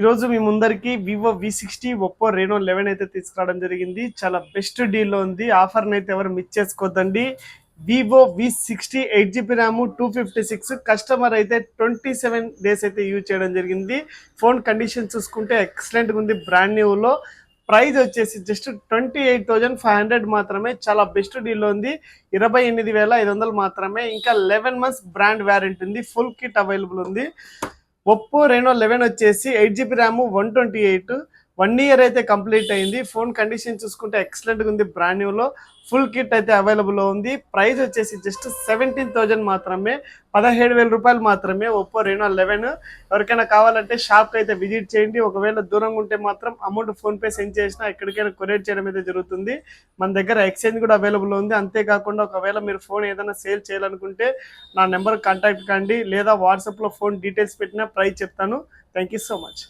ఈరోజు మీ ముందరికి Vivo V60 Oppo Reno 11 అయితే తీసుకురావడం జరిగింది. చాలా బెస్ట్ డీల్లో ఉంది. ఆఫర్ని అయితే ఎవరు మిస్ చేసుకోవద్దండి. Vivo V60 8GB RAM 256 customer అయితే 27 డేస్ అయితే యూజ్ చేయడం జరిగింది. ఫోన్ కండిషన్ చూసుకుంటే ఎక్సలెంట్గా ఉంది. బ్రాండ్ న్యూలో ప్రైస్ వచ్చేసి జస్ట్ 28,500 మాత్రమే. చాలా బెస్ట్ డీల్లో ఉంది. 28,500 మాత్రమే. ఇంకా 11 మంత్స్ బ్రాండ్ వ్యారంటీ ఉంది. ఫుల్ కిట్ అవైలబుల్ ఉంది. ఒప్పో రెనో 11 వచ్చేసి 8GB ర్యామ్ 128 1 ఇయర్ అయితే కంప్లీట్ అయింది. ఫోన్ కండిషన్ చూసుకుంటే ఎక్సలెంట్గా ఉంది. బ్రాండ్ న్యూలో ఫుల్ కిట్ అయితే అవైలబుల్లో ఉంది. ప్రైస్ వచ్చేసి జస్ట్ 17,000 మాత్రమే, 17,000 రూపాయలు మాత్రమే. ఒప్పో రెనో 11 ఎవరికైనా కావాలంటే షాప్కి అయితే విజిట్ చేయండి. ఒకవేళ దూరంగా ఉంటే మాత్రం అమౌంట్ ఫోన్పే సెండ్ చేసినా ఎక్కడికైనా కొరియర్ చేయడం అయితే జరుగుతుంది. మన దగ్గర ఎక్స్చేంజ్ కూడా అవైలబుల్ ఉంది. అంతేకాకుండా ఒకవేళ మీరు ఫోన్ ఏదైనా సేల్ చేయాలనుకుంటే నా నెంబర్ కాంటాక్ట్ కండి, లేదా వాట్సాప్లో ఫోన్ డీటెయిల్స్ పెట్టినా ప్రైస్ చెప్తాను. Thank you so much.